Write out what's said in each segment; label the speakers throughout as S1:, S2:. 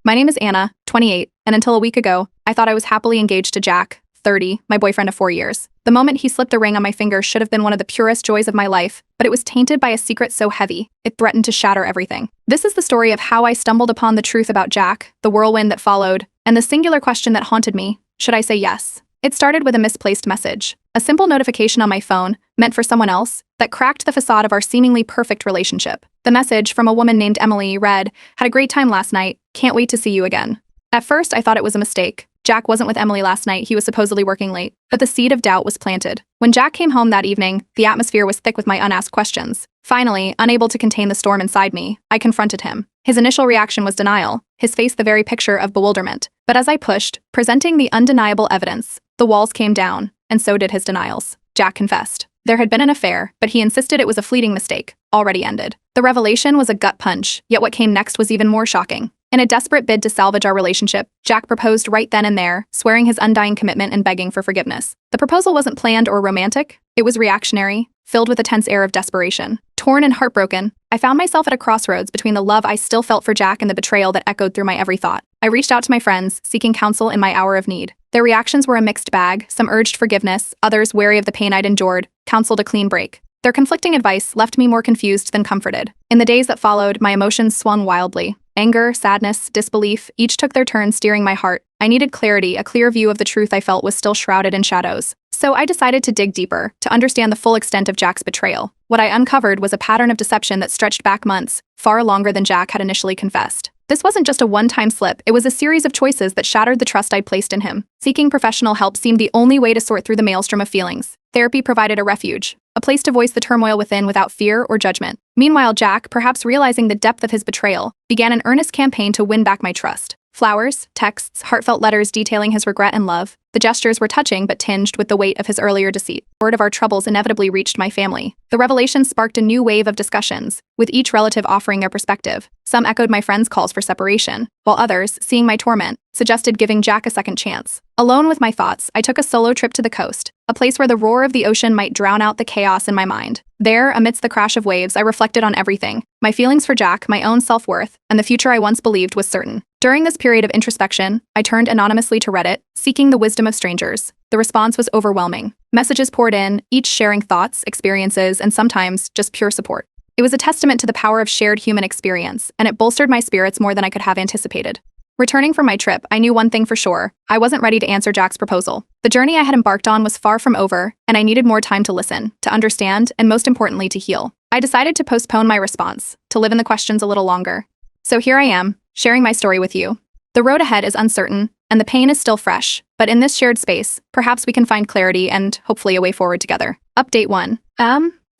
S1: My name is Anna, 28, and until a week ago, I thought I was happily engaged to Jack, 30, my boyfriend of 4 years. The moment he slipped a ring on my finger should have been one of the purest joys of my life, but it was tainted by a secret so heavy, it threatened to shatter everything. This is the story of how I stumbled upon the truth about Jack, the whirlwind that followed, and the singular question that haunted me: should I say yes? It started with a misplaced message, a simple notification on my phone, meant for someone else, that cracked the facade of our seemingly perfect relationship. The message, from a woman named Emily, read, "Had a great time last night, can't wait to see you again." At first, I thought it was a mistake. Jack wasn't with Emily last night, he was supposedly working late. But the seed of doubt was planted. When Jack came home that evening, the atmosphere was thick with my unasked questions. Finally, unable to contain the storm inside me, I confronted him. His initial reaction was denial, his face the very picture of bewilderment. But as I pushed, presenting the undeniable evidence, the walls came down, and so did his denials. Jack confessed. There had been an affair, but he insisted it was a fleeting mistake, already ended. The revelation was a gut punch, yet what came next was even more shocking. In a desperate bid to salvage our relationship, Jack proposed right then and there, swearing his undying commitment and begging for forgiveness. The proposal wasn't planned or romantic, it was reactionary, filled with a tense air of desperation. Torn and heartbroken, I found myself at a crossroads between the love I still felt for Jack and the betrayal that echoed through my every thought. I reached out to my friends, seeking counsel in my hour of need. Their reactions were a mixed bag, some urged forgiveness, others, wary of the pain I'd endured, counseled a clean break. Their conflicting advice left me more confused than comforted. In the days that followed, my emotions swung wildly. Anger, sadness, disbelief, each took their turn steering my heart. I needed clarity, a clear view of the truth I felt was still shrouded in shadows. So I decided to dig deeper, to understand the full extent of Jack's betrayal. What I uncovered was a pattern of deception that stretched back months, far longer than Jack had initially confessed. This wasn't just a one-time slip, it was a series of choices that shattered the trust I'd placed in him. Seeking professional help seemed the only way to sort through the maelstrom of feelings. Therapy provided a refuge, a place to voice the turmoil within without fear or judgment. Meanwhile, Jack, perhaps realizing the depth of his betrayal, began an earnest campaign to win back my trust. Flowers, texts, heartfelt letters detailing his regret and love. The gestures were touching but tinged with the weight of his earlier deceit. Word of our troubles inevitably reached my family. The revelation sparked a new wave of discussions, with each relative offering their perspective. Some echoed my friends' calls for separation, while others, seeing my torment, suggested giving Jack a second chance. Alone with my thoughts, I took a solo trip to the coast, a place where the roar of the ocean might drown out the chaos in my mind. There, amidst the crash of waves, I reflected on everything: my feelings for Jack, my own self-worth, and the future I once believed was certain. During this period of introspection, I turned anonymously to Reddit, seeking the wisdom of strangers. The response was overwhelming. Messages poured in, each sharing thoughts, experiences, and sometimes just pure support. It was a testament to the power of shared human experience, and it bolstered my spirits more than I could have anticipated. Returning from my trip, I knew one thing for sure: I wasn't ready to answer Jack's proposal. The journey I had embarked on was far from over, and I needed more time to listen, to understand, and most importantly, to heal. I decided to postpone my response, to live in the questions a little longer. So here I am, sharing my story with you. The road ahead is uncertain, and the pain is still fresh, but in this shared space, perhaps we can find clarity and, hopefully, a way forward together. Update 1.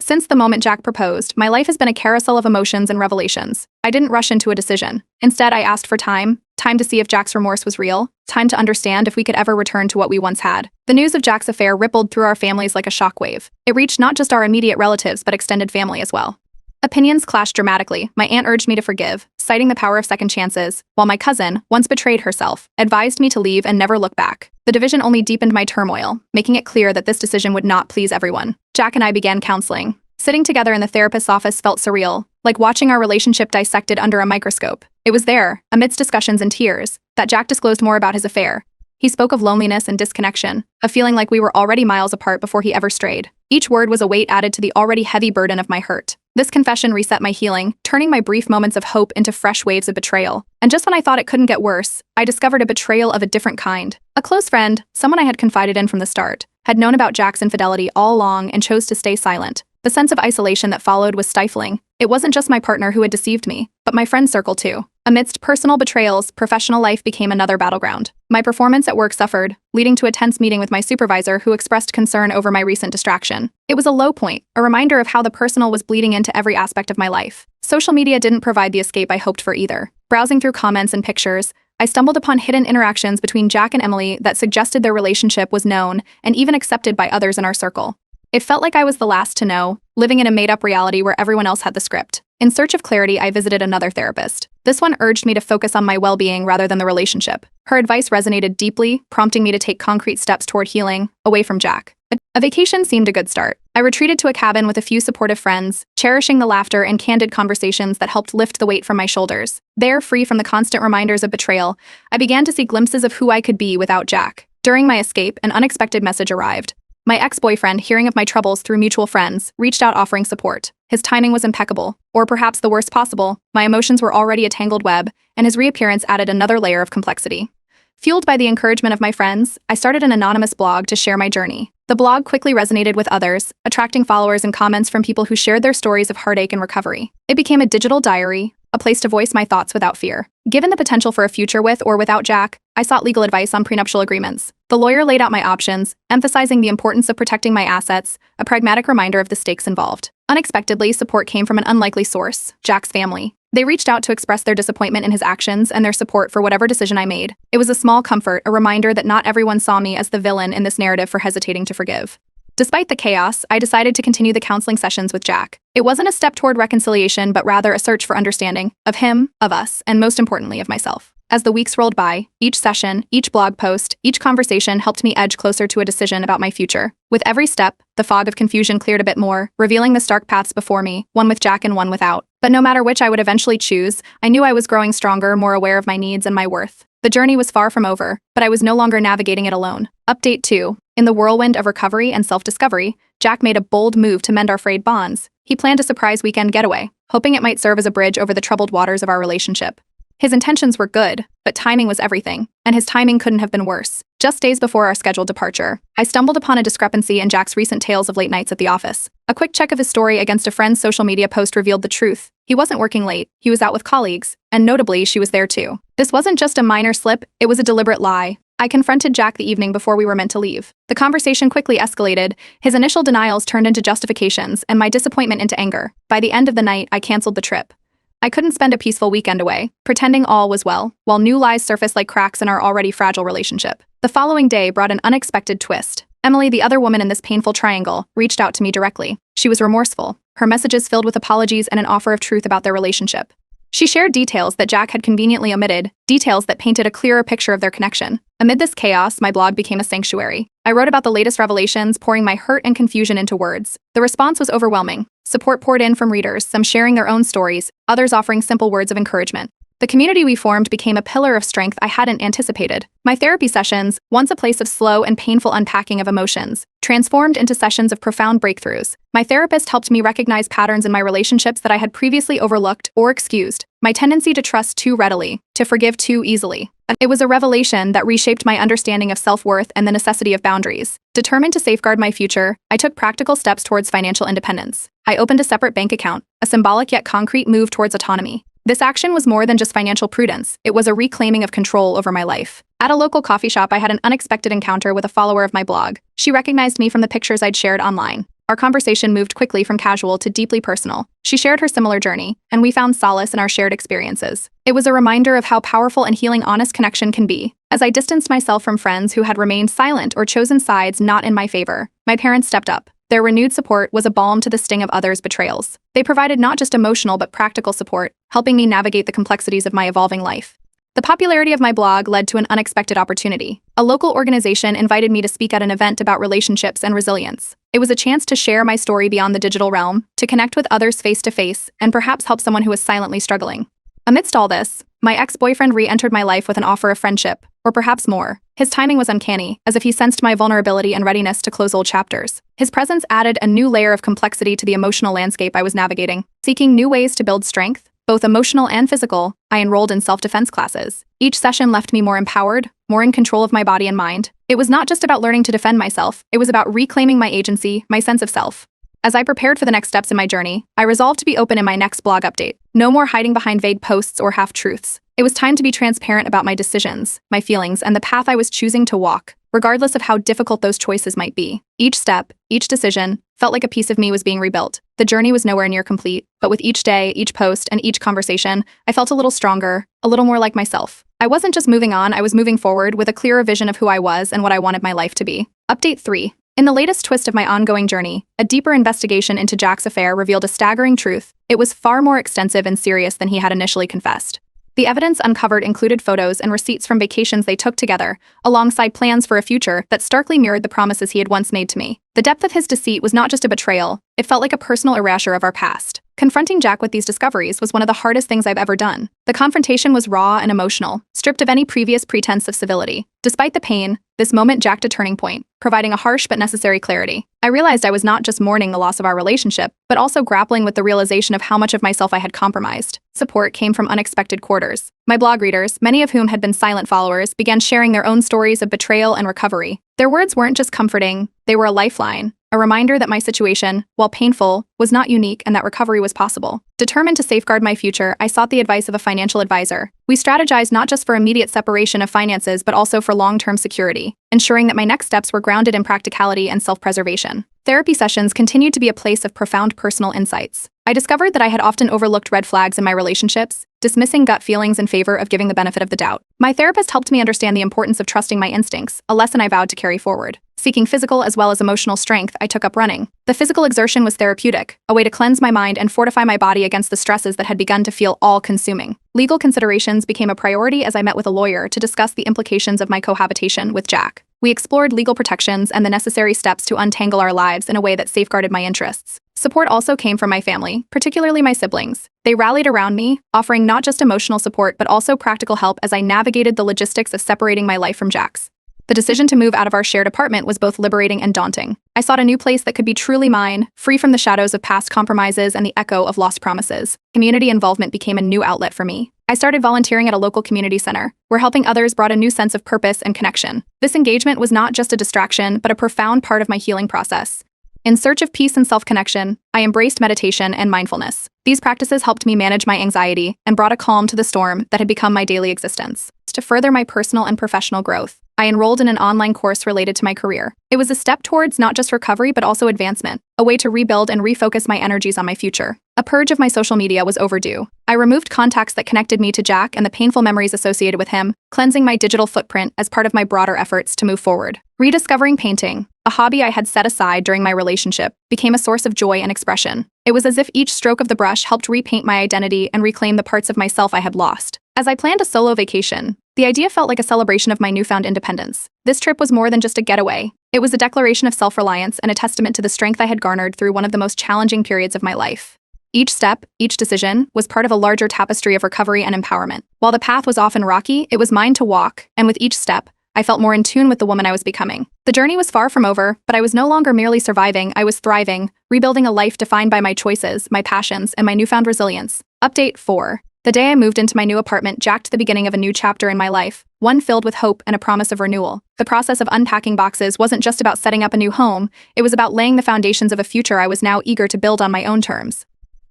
S1: Since the moment Jack proposed, my life has been a carousel of emotions and revelations. I didn't rush into a decision. Instead, I asked for time to see if Jack's remorse was real, time to understand if we could ever return to what we once had. The news of Jack's affair rippled through our families like a shockwave. It reached not just our immediate relatives but extended family as well. Opinions clashed dramatically. My aunt urged me to forgive, citing the power of second chances, while my cousin, once betrayed herself, advised me to leave and never look back. The division only deepened my turmoil, making it clear that this decision would not please everyone. Jack and I began counseling. Sitting together in the therapist's office felt surreal, like watching our relationship dissected under a microscope. It was there, amidst discussions and tears, that Jack disclosed more about his affair. He spoke of loneliness and disconnection, a feeling like we were already miles apart before he ever strayed. Each word was a weight added to the already heavy burden of my hurt. This confession reset my healing, turning my brief moments of hope into fresh waves of betrayal. And just when I thought it couldn't get worse, I discovered a betrayal of a different kind. A close friend, someone I had confided in from the start, had known about Jack's infidelity all along and chose to stay silent. The sense of isolation that followed was stifling. It wasn't just my partner who had deceived me, but my friend circle too. Amidst personal betrayals, professional life became another battleground. My performance at work suffered, leading to a tense meeting with my supervisor who expressed concern over my recent distraction. It was a low point, a reminder of how the personal was bleeding into every aspect of my life. Social media didn't provide the escape I hoped for either. Browsing through comments and pictures, I stumbled upon hidden interactions between Jack and Emily that suggested their relationship was known and even accepted by others in our circle. It felt like I was the last to know, living in a made-up reality where everyone else had the script. In search of clarity, I visited another therapist. This one urged me to focus on my well-being rather than the relationship. Her advice resonated deeply, prompting me to take concrete steps toward healing, away from Jack. A vacation seemed a good start. I retreated to a cabin with a few supportive friends, cherishing the laughter and candid conversations that helped lift the weight from my shoulders. There, free from the constant reminders of betrayal, I began to see glimpses of who I could be without Jack. During my escape, an unexpected message arrived. My ex-boyfriend, hearing of my troubles through mutual friends, reached out offering support. His timing was impeccable, or perhaps the worst possible. My emotions were already a tangled web, and his reappearance added another layer of complexity. Fueled by the encouragement of my friends, I started an anonymous blog to share my journey. The blog quickly resonated with others, attracting followers and comments from people who shared their stories of heartache and recovery. It became a digital diary, a place to voice my thoughts without fear. Given the potential for a future with or without Jack, I sought legal advice on prenuptial agreements. The lawyer laid out my options, emphasizing the importance of protecting my assets, a pragmatic reminder of the stakes involved. Unexpectedly, support came from an unlikely source, Jack's family. They reached out to express their disappointment in his actions and their support for whatever decision I made. It was a small comfort, a reminder that not everyone saw me as the villain in this narrative for hesitating to forgive. Despite the chaos, I decided to continue the counseling sessions with Jack. It wasn't a step toward reconciliation, but rather a search for understanding of him, of us, and most importantly, of myself. As the weeks rolled by, each session, each blog post, each conversation helped me edge closer to a decision about my future. With every step, the fog of confusion cleared a bit more, revealing the stark paths before me, one with Jack and one without. But no matter which I would eventually choose, I knew I was growing stronger, more aware of my needs and my worth. The journey was far from over, but I was no longer navigating it alone. Update 2. In the whirlwind of recovery and self-discovery, Jack made a bold move to mend our frayed bonds. He planned a surprise weekend getaway, hoping it might serve as a bridge over the troubled waters of our relationship. His intentions were good, but timing was everything, and his timing couldn't have been worse. Just days before our scheduled departure, I stumbled upon a discrepancy in Jack's recent tales of late nights at the office. A quick check of his story against a friend's social media post revealed the truth. He wasn't working late, he was out with colleagues, and notably, she was there too. This wasn't just a minor slip, it was a deliberate lie. I confronted Jack the evening before we were meant to leave. The conversation quickly escalated, his initial denials turned into justifications, and my disappointment into anger. By the end of the night, I canceled the trip. I couldn't spend a peaceful weekend away, pretending all was well, while new lies surfaced like cracks in our already fragile relationship. The following day brought an unexpected twist. Emily, the other woman in this painful triangle, reached out to me directly. She was remorseful, her messages filled with apologies and an offer of truth about their relationship. She shared details that Jack had conveniently omitted, details that painted a clearer picture of their connection. Amid this chaos, my blog became a sanctuary. I wrote about the latest revelations, pouring my hurt and confusion into words. The response was overwhelming. Support poured in from readers, some sharing their own stories, others offering simple words of encouragement. The community we formed became a pillar of strength I hadn't anticipated. My therapy sessions, once a place of slow and painful unpacking of emotions, transformed into sessions of profound breakthroughs. My therapist helped me recognize patterns in my relationships that I had previously overlooked or excused. My tendency to trust too readily, to forgive too easily. It was a revelation that reshaped my understanding of self-worth and the necessity of boundaries. Determined to safeguard my future, I took practical steps towards financial independence. I opened a separate bank account, a symbolic yet concrete move towards autonomy. This action was more than just financial prudence, it was a reclaiming of control over my life. At a local coffee shop, I had an unexpected encounter with a follower of my blog. She recognized me from the pictures I'd shared online. Our conversation moved quickly from casual to deeply personal. She shared her similar journey, and we found solace in our shared experiences. It was a reminder of how powerful and healing honest connection can be. As I distanced myself from friends who had remained silent or chosen sides not in my favor, my parents stepped up. Their renewed support was a balm to the sting of others' betrayals. They provided not just emotional but practical support, helping me navigate the complexities of my evolving life. The popularity of my blog led to an unexpected opportunity. A local organization invited me to speak at an event about relationships and resilience. It was a chance to share my story beyond the digital realm, to connect with others face to face, and perhaps help someone who was silently struggling. Amidst all this, my ex-boyfriend re-entered my life with an offer of friendship, or perhaps more. His timing was uncanny, as if he sensed my vulnerability and readiness to close old chapters. His presence added a new layer of complexity to the emotional landscape I was navigating. Seeking new ways to build strength, both emotional and physical, I enrolled in self-defense classes. Each session left me more empowered, more in control of my body and mind. It was not just about learning to defend myself, it was about reclaiming my agency, my sense of self. As I prepared for the next steps in my journey, I resolved to be open in my next blog update. No more hiding behind vague posts or half-truths. It was time to be transparent about my decisions, my feelings, and the path I was choosing to walk, regardless of how difficult those choices might be. Each step, each decision, felt like a piece of me was being rebuilt. The journey was nowhere near complete, but with each day, each post, and each conversation, I felt a little stronger, a little more like myself. I wasn't just moving on, I was moving forward with a clearer vision of who I was and what I wanted my life to be. Update 3. In the latest twist of my ongoing journey, a deeper investigation into Jack's affair revealed a staggering truth. It was far more extensive and serious than he had initially confessed. The evidence uncovered included photos and receipts from vacations they took together, alongside plans for a future that starkly mirrored the promises he had once made to me. The depth of his deceit was not just a betrayal, it felt like a personal erasure of our past. Confronting Jack with these discoveries was one of the hardest things I've ever done. The confrontation was raw and emotional, stripped of any previous pretense of civility. Despite the pain, this moment jacked a turning point, providing a harsh but necessary clarity. I realized I was not just mourning the loss of our relationship, but also grappling with the realization of how much of myself I had compromised. Support came from unexpected quarters. My blog readers, many of whom had been silent followers, began sharing their own stories of betrayal and recovery. Their words weren't just comforting, they were a lifeline, a reminder that my situation, while painful, was not unique and that recovery was possible. Determined to safeguard my future, I sought the advice of a financial advisor. We strategized not just for immediate separation of finances but also for long-term security, ensuring that my next steps were grounded in practicality and self-preservation. Therapy sessions continued to be a place of profound personal insights. I discovered that I had often overlooked red flags in my relationships, dismissing gut feelings in favor of giving the benefit of the doubt. My therapist helped me understand the importance of trusting my instincts, a lesson I vowed to carry forward. Seeking physical as well as emotional strength, I took up running. The physical exertion was therapeutic, a way to cleanse my mind and fortify my body against the stresses that had begun to feel all-consuming. Legal considerations became a priority as I met with a lawyer to discuss the implications of my cohabitation with Jack. We explored legal protections and the necessary steps to untangle our lives in a way that safeguarded my interests. Support also came from my family, particularly my siblings. They rallied around me, offering not just emotional support but also practical help as I navigated the logistics of separating my life from Jack's. The decision to move out of our shared apartment was both liberating and daunting. I sought a new place that could be truly mine, free from the shadows of past compromises and the echo of lost promises. Community involvement became a new outlet for me. I started volunteering at a local community center, where helping others brought a new sense of purpose and connection. This engagement was not just a distraction, but a profound part of my healing process. In search of peace and self-connection, I embraced meditation and mindfulness. These practices helped me manage my anxiety and brought a calm to the storm that had become my daily existence. To further my personal and professional growth, I enrolled in an online course related to my career. It was a step towards not just recovery but also advancement, a way to rebuild and refocus my energies on my future. A purge of my social media was overdue. I removed contacts that connected me to Jack and the painful memories associated with him, cleansing my digital footprint as part of my broader efforts to move forward. Rediscovering painting, a hobby I had set aside during my relationship, became a source of joy and expression. It was as if each stroke of the brush helped repaint my identity and reclaim the parts of myself I had lost. As I planned a solo vacation, the idea felt like a celebration of my newfound independence. This trip was more than just a getaway. It was a declaration of self-reliance and a testament to the strength I had garnered through one of the most challenging periods of my life. Each step, each decision, was part of a larger tapestry of recovery and empowerment. While the path was often rocky, it was mine to walk, and with each step, I felt more in tune with the woman I was becoming. The journey was far from over, but I was no longer merely surviving, I was thriving, rebuilding a life defined by my choices, my passions, and my newfound resilience. Update 4. The day I moved into my new apartment jacked the beginning of a new chapter in my life, one filled with hope and a promise of renewal. The process of unpacking boxes wasn't just about setting up a new home, it was about laying the foundations of a future I was now eager to build on my own terms.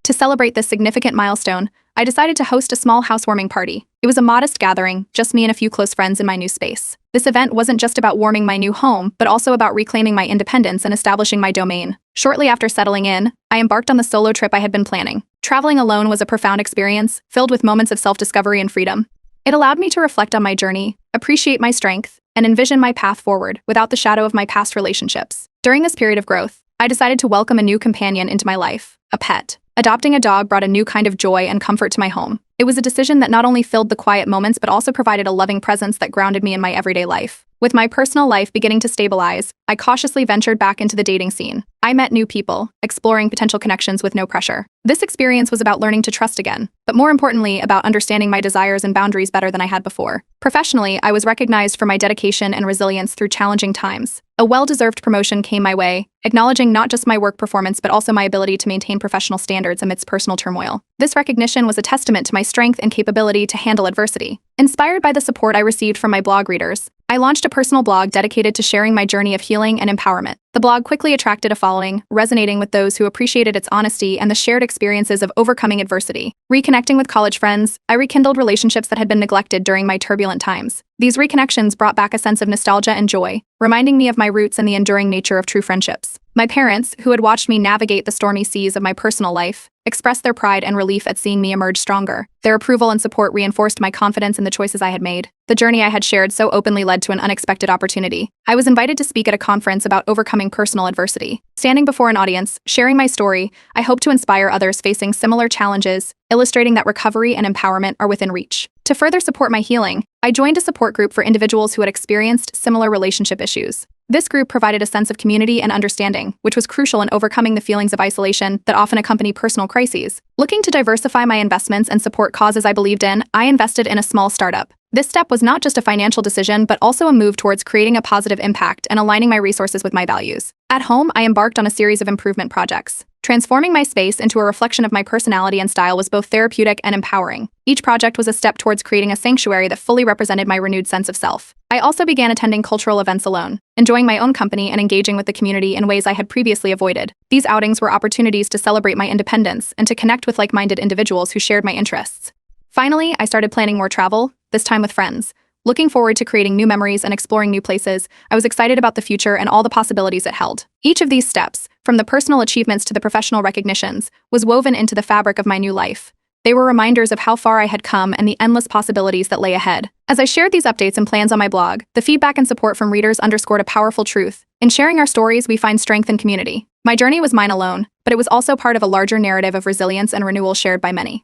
S1: To celebrate this significant milestone, I decided to host a small housewarming party. It was a modest gathering, just me and a few close friends in my new space. This event wasn't just about warming my new home, but also about reclaiming my independence and establishing my domain. Shortly after settling in, I embarked on the solo trip I had been planning. Traveling alone was a profound experience, filled with moments of self-discovery and freedom. It allowed me to reflect on my journey, appreciate my strength, and envision my path forward without the shadow of my past relationships. During this period of growth, I decided to welcome a new companion into my life, a pet. Adopting a dog brought a new kind of joy and comfort to my home. It was a decision that not only filled the quiet moments but also provided a loving presence that grounded me in my everyday life. With my personal life beginning to stabilize, I cautiously ventured back into the dating scene. I met new people, exploring potential connections with no pressure. This experience was about learning to trust again, but more importantly, about understanding my desires and boundaries better than I had before. Professionally, I was recognized for my dedication and resilience through challenging times. A well-deserved promotion came my way, acknowledging not just my work performance but also my ability to maintain professional standards amidst personal turmoil. This recognition was a testament to my strength and capability to handle adversity. Inspired by the support I received from my blog readers, I launched a personal blog dedicated to sharing my journey of healing and empowerment. The blog quickly attracted a following, resonating with those who appreciated its honesty and the shared experiences of overcoming adversity. Reconnecting with college friends, I rekindled relationships that had been neglected during my turbulent times. These reconnections brought back a sense of nostalgia and joy, reminding me of my roots and the enduring nature of true friendships. My parents, who had watched me navigate the stormy seas of my personal life, expressed their pride and relief at seeing me emerge stronger. Their approval and support reinforced my confidence in the choices I had made. The journey I had shared so openly led to an unexpected opportunity. I was invited to speak at a conference about overcoming personal adversity. Standing before an audience, sharing my story, I hope to inspire others facing similar challenges, illustrating that recovery and empowerment are within reach. To further support my healing, I joined a support group for individuals who had experienced similar relationship issues. This group provided a sense of community and understanding, which was crucial in overcoming the feelings of isolation that often accompany personal crises. Looking to diversify my investments and support causes I believed in, I invested in a small startup. This step was not just a financial decision, but also a move towards creating a positive impact and aligning my resources with my values. At home, I embarked on a series of improvement projects. Transforming my space into a reflection of my personality and style was both therapeutic and empowering. Each project was a step towards creating a sanctuary that fully represented my renewed sense of self. I also began attending cultural events alone, enjoying my own company and engaging with the community in ways I had previously avoided. These outings were opportunities to celebrate my independence and to connect with like-minded individuals who shared my interests. Finally, I started planning more travel, this time with friends. Looking forward to creating new memories and exploring new places, I was excited about the future and all the possibilities it held. Each of these steps, from the personal achievements to the professional recognitions, was woven into the fabric of my new life. They were reminders of how far I had come and the endless possibilities that lay ahead. As I shared these updates and plans on my blog, the feedback and support from readers underscored a powerful truth. In sharing our stories, we find strength and community. My journey was mine alone, but it was also part of a larger narrative of resilience and renewal shared by many.